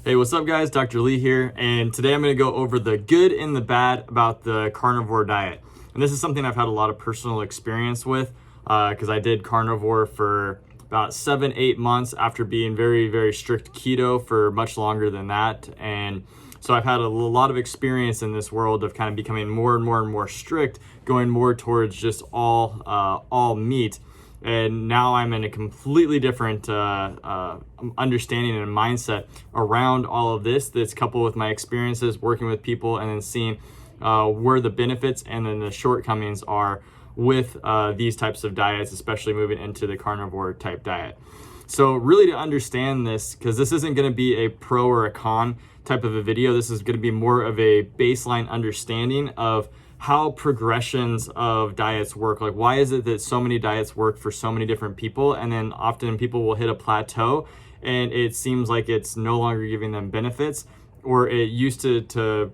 Hey, what's up guys? Dr. Lee here, and today I'm going to go over the good and the bad about the carnivore diet. And this is something I've had a lot of personal experience with because I did carnivore for about 7-8 months after being very, very strict keto for much longer than that. And so I've had a lot of experience in this world of kind of becoming more and more strict, going more towards just all meat. And now I'm in a completely different understanding and mindset around all of this that's coupled with my experiences working with people and then seeing where the benefits and then the shortcomings are with these types of diets, especially moving into the carnivore type diet. So really to understand this, because this isn't going to be a pro or a con type of a video, this is going to be more of a baseline understanding of how progressions of diets work. Like, why is it that so many diets work for so many different people, and then often people will hit a plateau and it seems like it's no longer giving them benefits, or it used to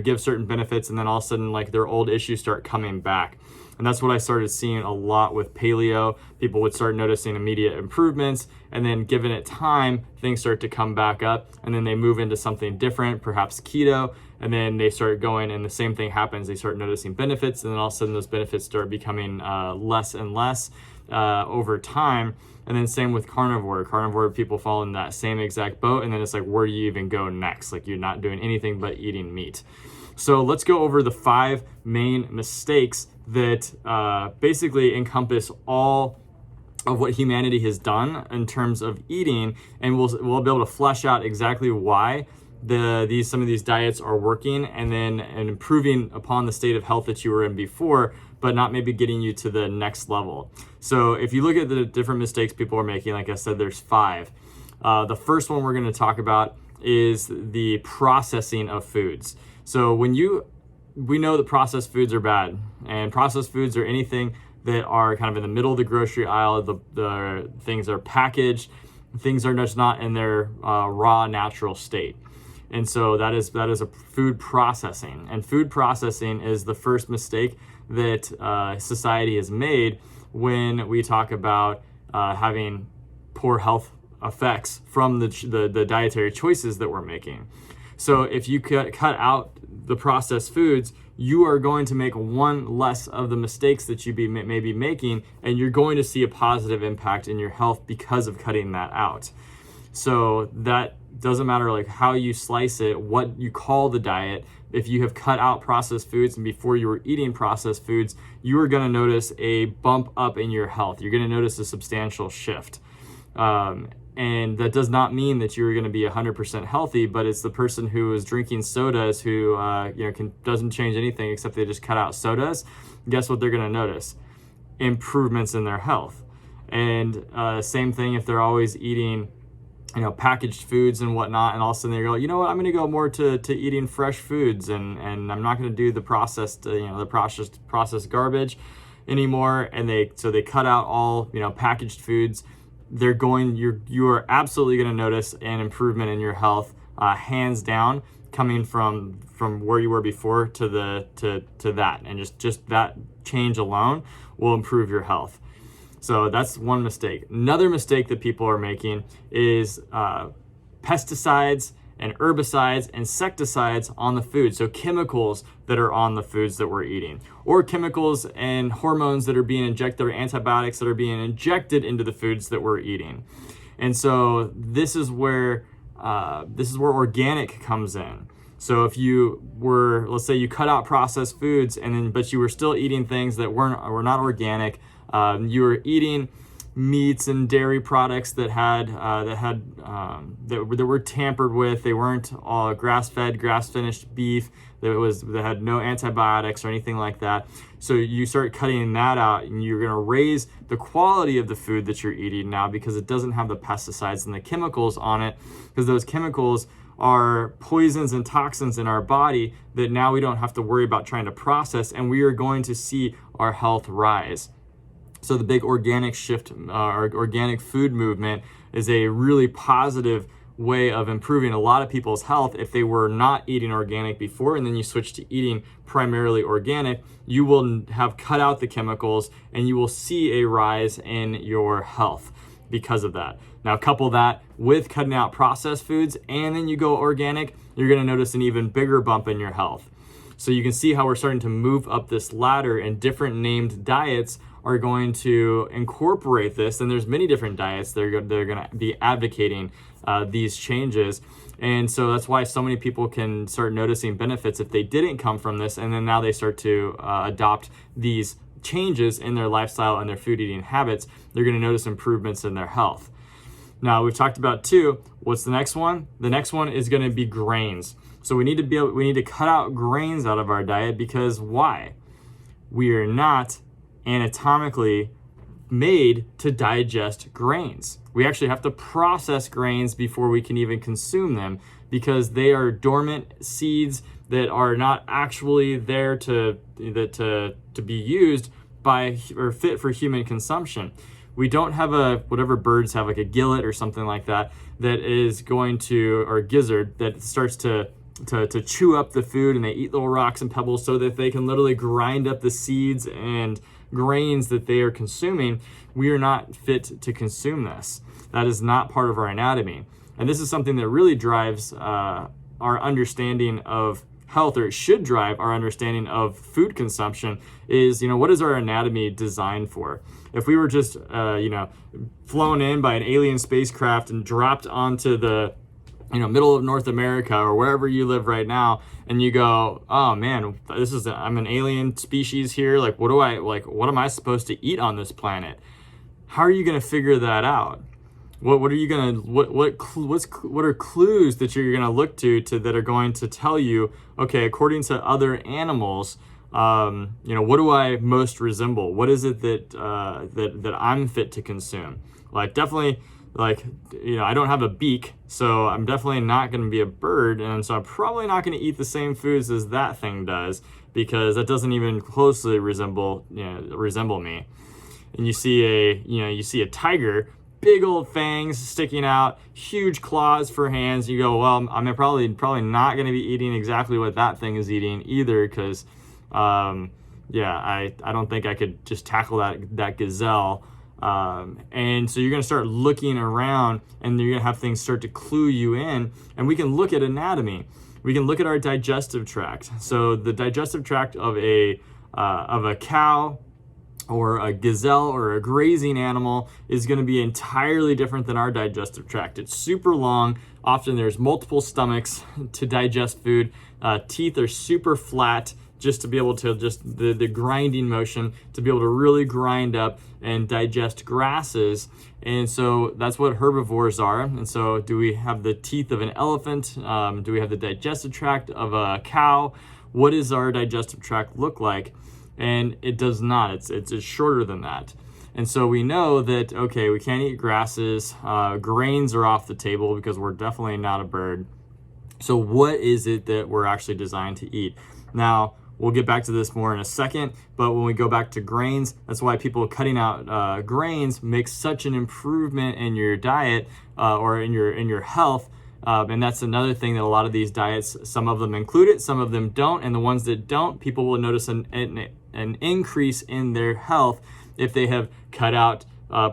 give certain benefits, and then all of a sudden like their old issues start coming back. And that's what I started seeing a lot with paleo. People would start noticing immediate improvements, and then given it time, things start to come back up, and then they move into something different, perhaps keto, and then they start going, and the same thing happens. They start noticing benefits, and then all of a sudden those benefits start becoming less and less over time. And then same with carnivore. Carnivore people fall in that same exact boat, and then it's like, where do you even go next? Like, you're not doing anything but eating meat. So let's go over the 5 main mistakes that basically encompass all of what humanity has done in terms of eating, and we'll be able to flesh out exactly why some of these diets are working and improving upon the state of health that you were in before, but not maybe getting you to the next level. So if you look at the different mistakes people are making, like I said, there's 5. The first one we're going to talk about is the processing of foods. So we know that processed foods are bad, and processed foods are anything that are kind of in the middle of the grocery aisle. The things are packaged, things are just not in their raw natural state. And so that is a food processing. And food processing is the first mistake that society has made when we talk about having poor health effects from the dietary choices that we're making. So if you cut out the processed foods, you are going to make one less of the mistakes that you may be making, and you're going to see a positive impact in your health because of cutting that out. So that doesn't matter like how you slice it, what you call the diet. If you have cut out processed foods and before you were eating processed foods, you are going to notice a bump up in your health. You're going to notice a substantial shift. And that does not mean that you're going to be 100% healthy, but it's the person who is drinking sodas who doesn't change anything except they just cut out sodas. Guess what they're going to notice? Improvements in their health. And same thing if they're always eating packaged foods and whatnot, and all of a sudden they go, you know what, I'm going to go more to eating fresh foods, and I'm not going to do the processed garbage anymore. And they cut out all packaged foods. You are absolutely going to notice an improvement in your health, hands down, coming from where you were before to that, and just that change alone will improve your health. So that's one mistake. Another mistake that people are making is pesticides and herbicides, and insecticides on the food. So chemicals that are on the foods that we're eating, or chemicals and hormones that are being injected, or antibiotics that are being injected into the foods that we're eating. And so this is where organic comes in. So if let's say you cut out processed foods, but you were still eating things that were not organic, you were eating meats and dairy products that were tampered with. They weren't all grass-fed, grass-finished beef that had no antibiotics or anything like that. So you start cutting that out, and you're going to raise the quality of the food that you're eating now, because it doesn't have the pesticides and the chemicals on it, because those chemicals are poisons and toxins in our body that now we don't have to worry about trying to process, and we are going to see our health rise. So the big organic shift, or organic food movement, is a really positive way of improving a lot of people's health. If they were not eating organic before, and then you switch to eating primarily organic, you will have cut out the chemicals, and you will see a rise in your health because of that. Now couple that with cutting out processed foods, and then you go organic, you're gonna notice an even bigger bump in your health. So you can see how we're starting to move up this ladder, and different named diets are going to incorporate this. And there's many different diets that are gonna be advocating these changes. And so that's why so many people can start noticing benefits if they didn't come from this, and then now they start to adopt these changes in their lifestyle and their food eating habits. They're gonna notice improvements in their health. Now we've talked about 2. What's the next one? The next one is gonna be grains. So we need to cut out grains out of our diet, because why? We are not anatomically made to digest grains. We actually have to process grains before we can even consume them, because they are dormant seeds that are not actually there to be used by or fit for human consumption. We don't have whatever birds have, like a gillet or something like that, that is going to, or a gizzard that starts to chew up the food, and they eat little rocks and pebbles so that they can literally grind up the seeds and grains that they are consuming. We are not fit to consume this. That is not part of our anatomy. And this is something that really drives our understanding of health, or it should drive our understanding of food consumption, is, what is our anatomy designed for? If we were just, flown in by an alien spacecraft and dropped onto the middle of North America or wherever you live right now, and you go, oh man, I'm an alien species here. Like, what am I supposed to eat on this planet? How are you going to figure that out? What are you going to, what are clues that you're going to look to that are going to tell you, okay, according to other animals, what do I most resemble? What is it that I'm fit to consume? Like, definitely, I don't have a beak, so I'm definitely not going to be a bird, and so I'm probably not going to eat the same foods as that thing does, because that doesn't even closely resemble me. And you see a tiger, big old fangs sticking out, huge claws for hands. You go, well, I'm probably not going to be eating exactly what that thing is eating either, because I don't think I could just tackle that gazelle. And so you're going to start looking around, and you're going to have things start to clue you in. And we can look at anatomy. We can look at our digestive tract. So the digestive tract of a cow or a gazelle or a grazing animal is going to be entirely different than our digestive tract. It's super long. Often there's multiple stomachs to digest food. Teeth are super flat, just to be able to the grinding motion, to be able to really grind up and digest grasses. And so that's what herbivores are. And so, do we have the teeth of an elephant? Do we have the digestive tract of a cow? What does our digestive tract look like? And it does not. It's shorter than that. And so we know that, okay, we can't eat grasses. Grains are off the table, because we're definitely not a bird. So what is it that we're actually designed to eat? Now, we'll get back to this more in a second, but when we go back to grains, that's why people cutting out grains makes such an improvement in your diet or in your health. And that's another thing, that a lot of these diets, some of them include it, some of them don't. And the ones that don't, people will notice an increase in their health if they have cut out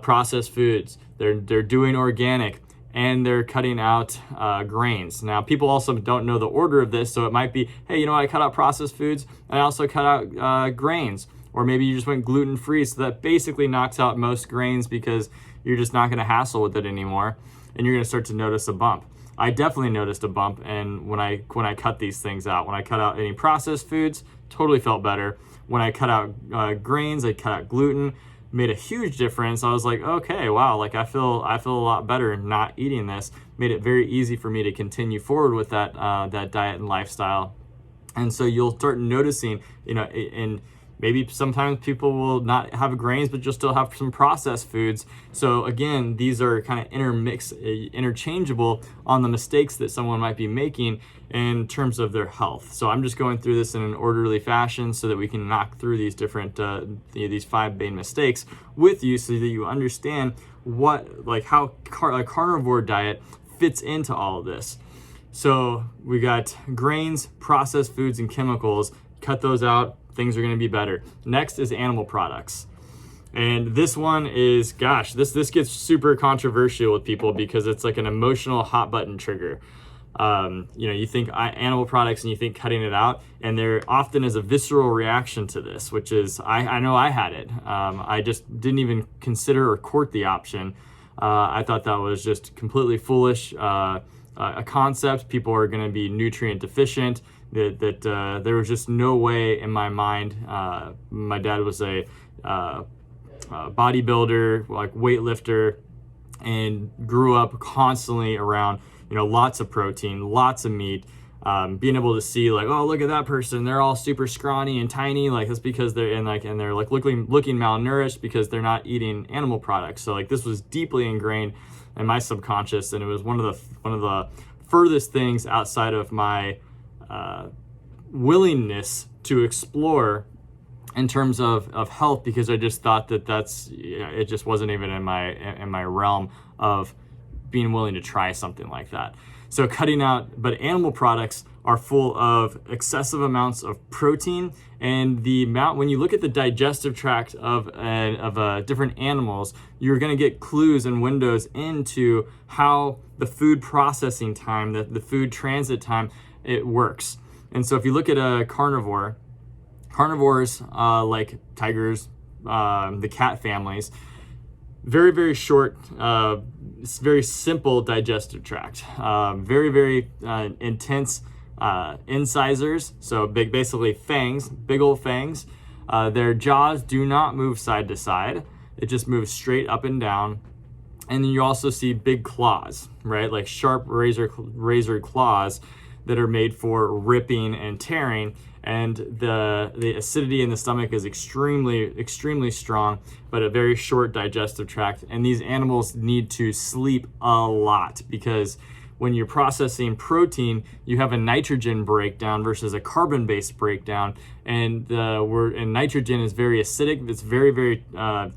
processed foods. They're doing organic, and they're cutting out grains. Now, people also don't know the order of this, so it might be, hey, I cut out processed foods, and I also cut out grains. Or maybe you just went gluten-free, so that basically knocks out most grains, because you're just not gonna hassle with it anymore, and you're gonna start to notice a bump. I definitely noticed a bump, and when I cut these things out, when I cut out any processed foods, totally felt better. When I cut out grains, I cut out gluten, made a huge difference. I was like, okay, wow, I feel a lot better not eating this. Made it very easy for me to continue forward with that diet and lifestyle. And so you'll start noticing, and maybe sometimes people will not have grains, but you'll still have some processed foods. So again, these are kind of interchangeable on the mistakes that someone might be making in terms of their health. So I'm just going through this in an orderly fashion so that we can knock through these different, these 5 main mistakes with you, so that you understand how a carnivore diet fits into all of this. So we got grains, processed foods, and chemicals. Cut those out. Things are going to be better. Next is animal products. And this one is, gosh, this gets super controversial with people because it's like an emotional hot button trigger. You think animal products and you think cutting it out, and there often is a visceral reaction to this, which is, I know I had it. I just didn't even consider or court the option. I thought that was just completely foolish, a concept. People are going to be nutrient deficient, that there was just no way in my mind. My dad was a bodybuilder, like weightlifter, and grew up constantly around lots of protein, lots of meat, being able to see like, oh, look at that person, they're all super scrawny and tiny, like that's because they're looking malnourished because they're not eating animal products. So like this was deeply ingrained in my subconscious, and it was one of the furthest things outside of my willingness to explore in terms of health, because I just thought it just wasn't even in my realm of being willing to try something like that. So cutting out, but animal products are full of excessive amounts of protein, and the amount, when you look at the digestive tract of different animals, you're going to get clues and windows into how the food processing time, the food transit time, it works. And so if you look at a carnivores, like tigers, the cat families, very, very short, very simple digestive tract, very, very intense incisors, so basically fangs, big old fangs. Their jaws do not move side to side. It just moves straight up and down. And then you also see big claws, right? Like sharp razor claws that are made for ripping and tearing. And the acidity in the stomach is extremely strong, but a very short digestive tract. And these animals need to sleep a lot, because when you're processing protein, you have a nitrogen breakdown versus a carbon-based breakdown. And nitrogen is very acidic. It's very, very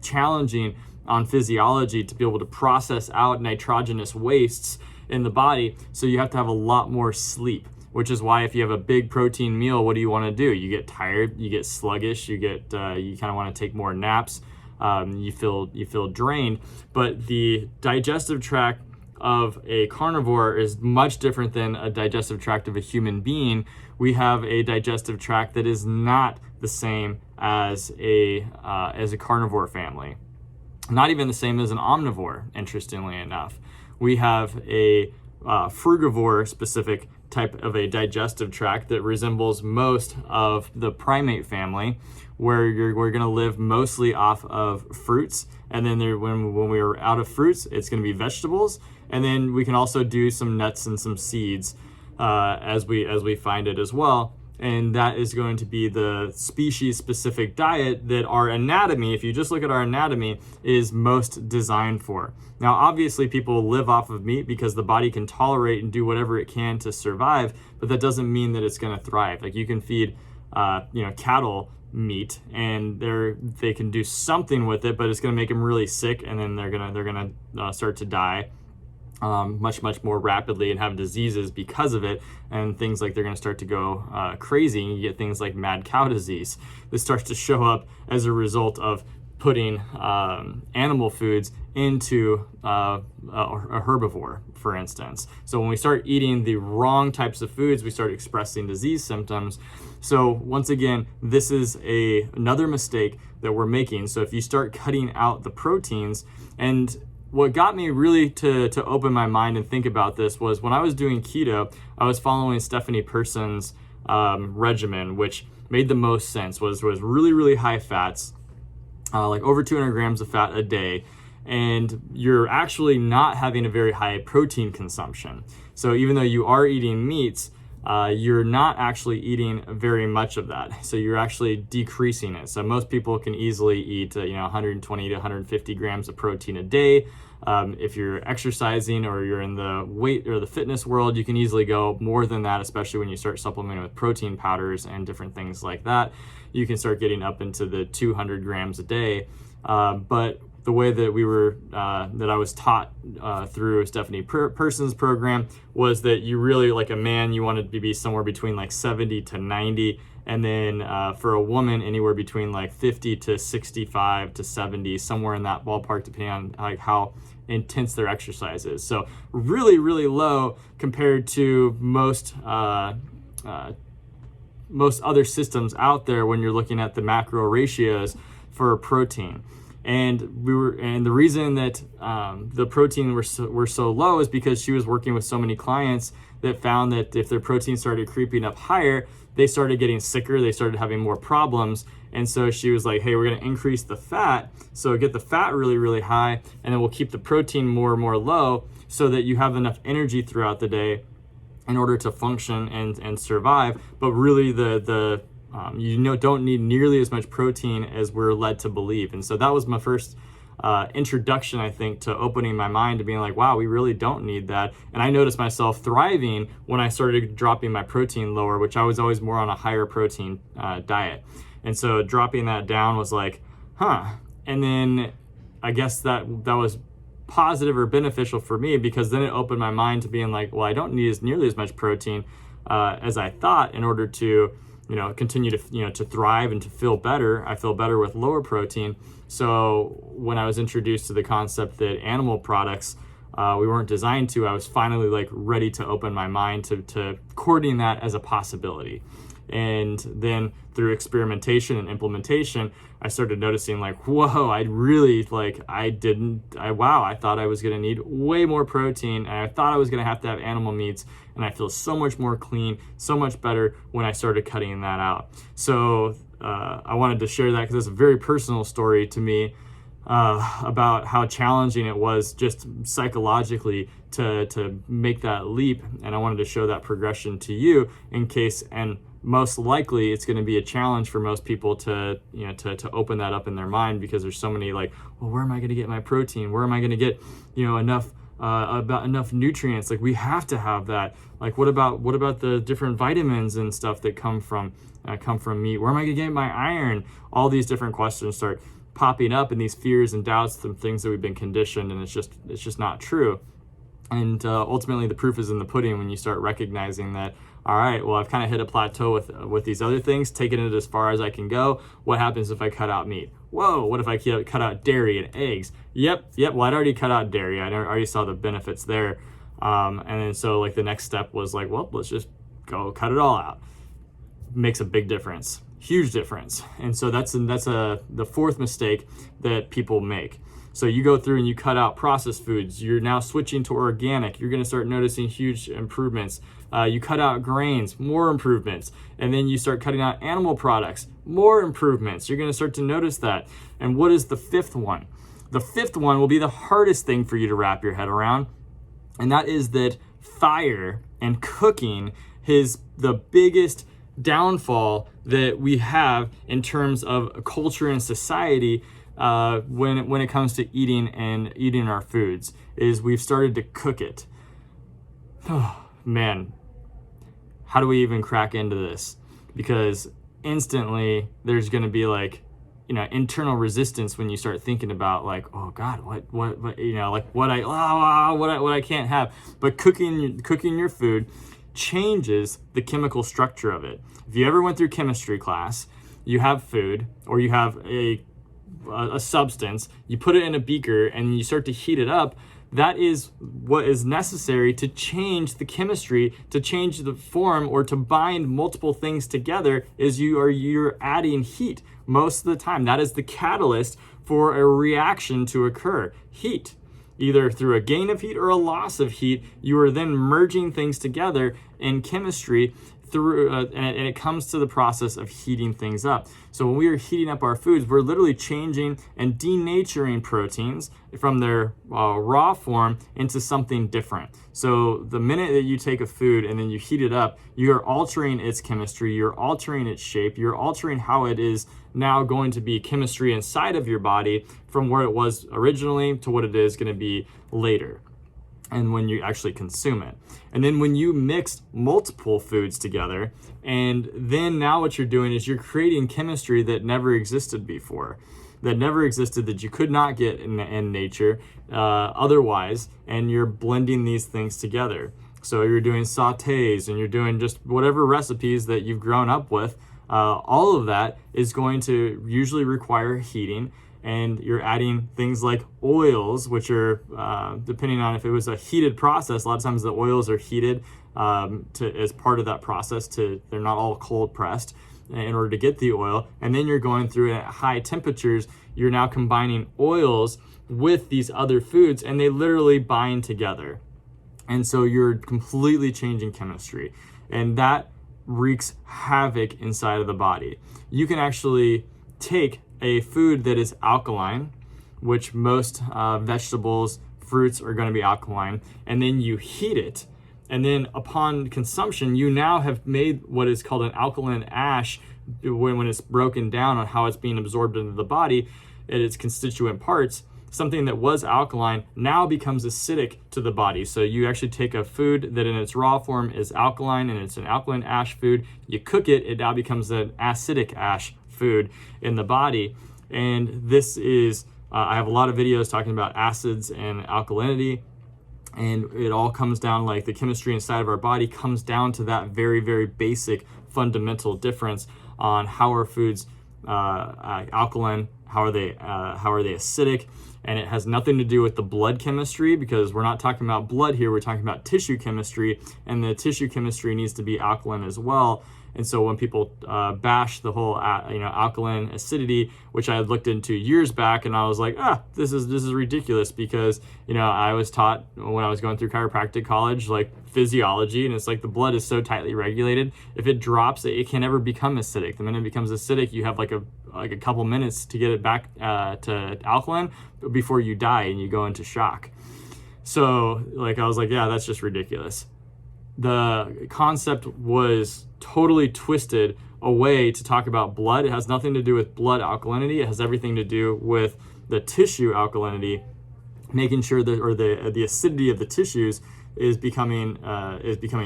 challenging on physiology to be able to process out nitrogenous wastes in the body. So you have to have a lot more sleep, which is why if you have a big protein meal, what do you want to do? You get tired, you get sluggish, you kind of want to take more naps, you feel drained. But the digestive tract of a carnivore is much different than a digestive tract of a human being. We have a digestive tract that is not the same as a carnivore family, not even the same as an omnivore, interestingly enough. We have a frugivore specific type of a digestive tract that resembles most of the primate family, where we're going to live mostly off of fruits, and then when we are out of fruits, it's going to be vegetables, and then we can also do some nuts and some seeds as we find it as well. And that is going to be the species-specific diet that our anatomy, if you just look at our anatomy, is most designed for. Now, obviously, people live off of meat because the body can tolerate and do whatever it can to survive, but that doesn't mean that it's going to thrive. Like you can feed, cattle meat, and they can do something with it, but it's going to make them really sick, and then they're gonna start to die much more rapidly and have diseases because of it, and things like they're going to start to go crazy, and you get things like mad cow disease. This starts to show up as a result of putting animal foods into a herbivore, for instance. So when we start eating the wrong types of foods, we start expressing disease symptoms. So once again, this is another mistake that we're making. So if you start cutting out the proteins, and what got me really to open my mind and think about this was when I was doing keto, I was following Stephanie Person's regimen, which made the most sense, was really high fats, like over 200 grams of fat a day, and you're actually not having a very high protein consumption. So even though you are eating meats, you're not actually eating very much of that. So you're actually decreasing it. So most people can easily eat 120 to 150 grams of protein a day. If you're exercising or you're in the weight or the fitness world, you can easily go more than that, especially when you start supplementing with protein powders and different things like that. You can start getting up into the 200 grams a day. But the way that that I was taught through Stephanie Person's program was that you really, like a man, you wanted to be somewhere between like 70 to 90, And then for a woman, anywhere between like 50 to 65 to 70, somewhere in that ballpark, depending on like how intense their exercise is. So really, really low compared to most other systems out there when you're looking at the macro ratios for protein. And the reason that the protein were so low is because she was working with so many clients that found that if their protein started creeping up higher, they started getting sicker, they started having more problems. And so she was like, hey, we're gonna increase the fat, so get the fat really, really high, and then we'll keep the protein more and more low so that you have enough energy throughout the day in order to function and survive. But really don't need nearly as much protein as we're led to believe. And so that was my first introduction, I think, to opening my mind to being like, wow, we really don't need that. And I noticed myself thriving when I started dropping my protein lower, which I was always more on a higher protein diet. And so dropping that down was like, and then I guess that was positive or beneficial for me, because then it opened my mind to being like, well, I don't need nearly as much protein as I thought in order to continue to to thrive and to feel better. I feel better with lower protein. So when I was introduced to the concept that animal products we weren't designed to, I was finally like ready to open my mind to courting that as a possibility. And then through experimentation and implementation, I started noticing like, whoa, I thought I was gonna need way more protein, and I thought I was gonna have to have animal meats, and I feel so much more clean, so much better when I started cutting that out. So I wanted to share that because it's a very personal story to me about how challenging it was just psychologically to make that leap. And I wanted to show that progression to you in case, and most likely it's going to be a challenge for most people to open that up in their mind, because there's so many like, well, where am I going to get my protein? Where am I going to get enough nutrients? Like, we have to have that. Like, what about the different vitamins and stuff that come from meat? Where am I going to get my iron? All these different questions start popping up, and these fears and doubts from things that we've been conditioned, and it's just not true. And ultimately the proof is in the pudding when you start recognizing that, all right, well, I've kind of hit a plateau with these other things, taking it as far as I can go. What happens if I cut out meat? Whoa, what if I cut out dairy and eggs? Yep, well, I'd already cut out dairy. I already saw the benefits there. And then so like the next step was like, well, let's just go cut it all out. Makes a big difference, huge difference. And so that's the fourth mistake that people make. So you go through and you cut out processed foods. You're now switching to organic. You're going to start noticing huge improvements. You cut out grains, more improvements. And then you start cutting out animal products, more improvements. You're going to start to notice that. And what is the fifth one? The fifth one will be the hardest thing for you to wrap your head around. And that is that fire and cooking is the biggest downfall that we have in terms of culture and society. When it comes to eating our foods, is we've started to cook it. Oh man, how do we even crack into this? Because instantly there's going to be like, internal resistance when you start thinking about like, oh God, what what I can't have. But cooking your food changes the chemical structure of it. If you ever went through chemistry class, you have food, or you have a substance, you put it in a beaker and you start to heat it up. That is what is necessary to change the chemistry, to change the form, or to bind multiple things together. Is you're adding heat most of the time. That is the catalyst for a reaction to occur. Heat, either through a gain of heat or a loss of heat. You are then merging things together in chemistry through and it comes to the process of heating things up. So when we are heating up our foods, we're literally changing and denaturing proteins from their raw form into something different. So the minute that you take a food and then you heat it up, you're altering its chemistry, you're altering its shape, you're altering how it is now going to be chemistry inside of your body from where it was originally to what it is going to be later, and when you actually consume it. And then when you mix multiple foods together, and then now what you're doing is you're creating chemistry that never existed before, that you could not get in nature otherwise, and you're blending these things together. So you're doing sautés, and you're doing just whatever recipes that you've grown up with all of that is going to usually require heating. And you're adding things like oils, which are, depending on if it was a heated process, a lot of times the oils are heated as part of that process. They're not all cold pressed in order to get the oil. And then you're going through it at high temperatures. You're now combining oils with these other foods, and they literally bind together. And so you're completely changing chemistry. And that wreaks havoc inside of the body. You can actually take a food that is alkaline, which most vegetables, fruits are going to be alkaline, and then you heat it. And then upon consumption, you now have made what is called an alkaline ash when it's broken down on how it's being absorbed into the body and its constituent parts. Something that was alkaline now becomes acidic to the body. So you actually take a food that in its raw form is alkaline and it's an alkaline ash food, you cook it, it now becomes an acidic ash food in the body. And this is, I have a lot of videos talking about acids and alkalinity, and it all comes down, like the chemistry inside of our body comes down to that very, very basic fundamental difference on how are foods alkaline, how are they acidic. And it has nothing to do with the blood chemistry, because we're not talking about blood here, we're talking about tissue chemistry, and the tissue chemistry needs to be alkaline as well. And so when people bash the whole alkaline acidity, which I had looked into years back, and I was like, this is ridiculous, because I was taught when I was going through chiropractic college, like physiology, and it's like the blood is so tightly regulated. If it drops, it can never become acidic. The minute it becomes acidic, you have like a couple minutes to get it back to alkaline before you die and you go into shock. So I was like, that's just ridiculous. The concept was totally twisted away to talk about blood. It has nothing to do with blood alkalinity. It has everything to do with the tissue alkalinity, making sure that, or the acidity of the tissues is becoming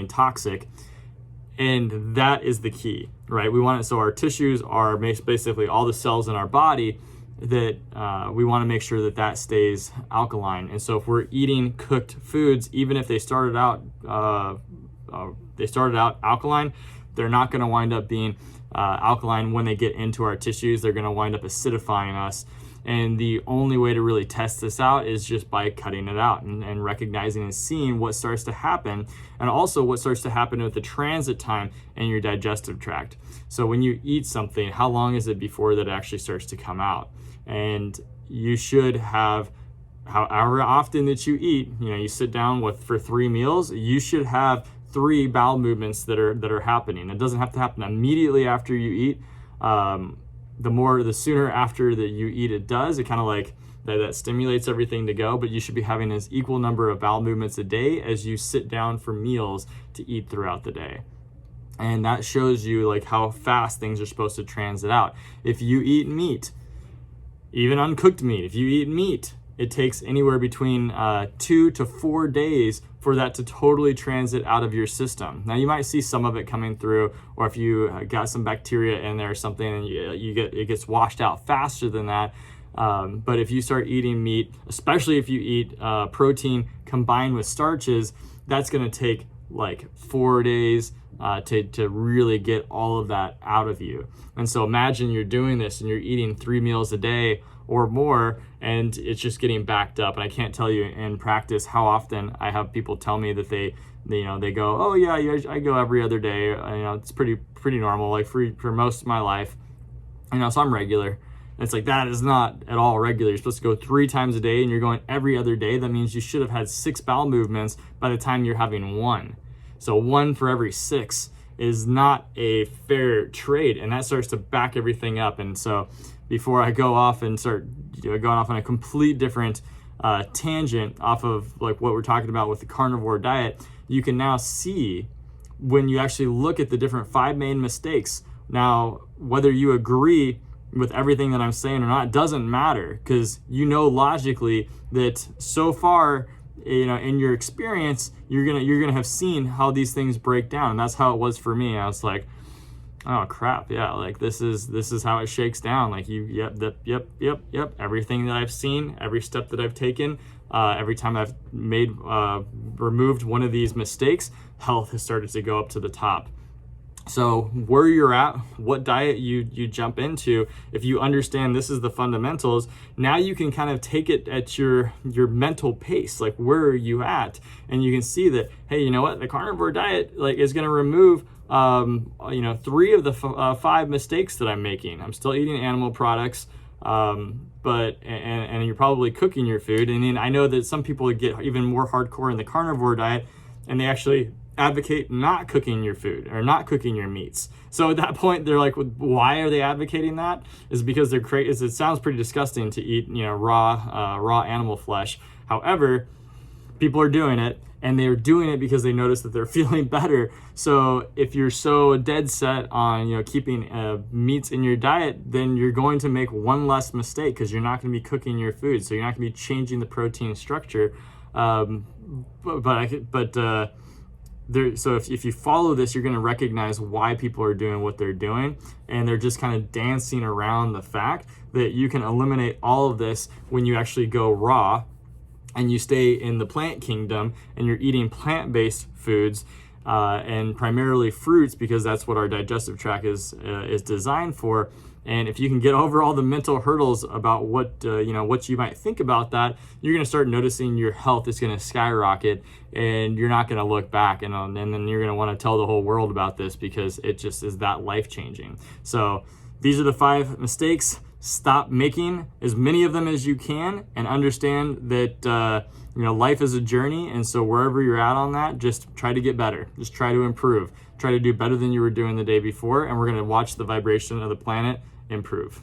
toxic. And that is the key, right? We want it, so our tissues are basically all the cells in our body that we want to make sure that stays alkaline. And so if we're eating cooked foods, even if they started out alkaline, they're not going to wind up being alkaline when they get into our tissues. They're going to wind up acidifying us. And the only way to really test this out is just by cutting it out and recognizing and seeing what starts to happen, and also what starts to happen with the transit time in your digestive tract. So when you eat something, how long is it before that actually starts to come out? And you should have, however often that you eat, you sit down for 3 meals, you should have 3 bowel movements that are happening. It doesn't have to happen immediately after you eat. The sooner after that you eat it does, it kind of like that stimulates everything to go, but you should be having as equal number of bowel movements a day as you sit down for meals to eat throughout the day. And that shows you like how fast things are supposed to transit out. If you eat meat, even uncooked meat, if you eat meat, it takes anywhere between 2 to 4 days for that to totally transit out of your system. Now you might see some of it coming through, or if you got some bacteria in there or something, and it gets washed out faster than that. But if you start eating meat, especially if you eat protein combined with starches, that's going to take like 4 days to really get all of that out of you. And so imagine you're doing this and you're eating 3 meals a day or more, and it's just getting backed up. And I can't tell you in practice how often I have people tell me that they go, oh yeah, I go every other day. It's pretty normal, like for most of my life. So I'm regular. And it's like, that is not at all regular. You're supposed to go 3 times a day, and you're going every other day. That means you should have had 6 bowel movements by the time you're having 1. So 1 for every 6 is not a fair trade, and that starts to back everything up. And so before I go off and start going off on a complete different tangent off of like what we're talking about with the carnivore diet, you can now see when you actually look at the different 5 main mistakes. Now, whether you agree with everything that I'm saying or not, it doesn't matter, because logically that so far, in your experience, you're gonna have seen how these things break down. And that's how it was for me. I was like, oh crap, yeah, like this is how it shakes down. Like yep, everything that I've seen, every step that I've taken, every time I've removed one of these mistakes, health has started to go up to the top. So where you're at, what diet you jump into, if you understand this is the fundamentals, now you can kind of take it at your mental pace. Like, where are you at? And you can see that, hey, you know what, the carnivore diet like is going to remove 3 of the 5 mistakes that I'm making. I'm still eating animal products, but you're probably cooking your food. And then I know that some people get even more hardcore in the carnivore diet, and they actually advocate not cooking your food or not cooking your meats. So at that point, they're like, why are they advocating that? Is because they're crazy. It sounds pretty disgusting to eat, raw animal flesh. However, people are doing it, and they're doing it because they notice that they're feeling better. So if you're so dead set on keeping meats in your diet, then you're going to make one less mistake because you're not going to be cooking your food. So you're not going to be changing the protein structure. So if you follow this, you're going to recognize why people are doing what they're doing, and they're just kind of dancing around the fact that you can eliminate all of this when you actually go raw and you stay in the plant kingdom and you're eating plant-based foods and primarily fruits, because that's what our digestive tract is designed for. And if you can get over all the mental hurdles about what you might think about that, you're going to start noticing your health is going to skyrocket, and you're not going to look back, and then you're going to want to tell the whole world about this because it just is that life-changing. So these are the 5 mistakes. Stop making as many of them as you can, and understand that life is a journey. And so wherever you're at on that, just try to get better. Just try to improve. Try to do better than you were doing the day before, and we're going to watch the vibration of the planet improve.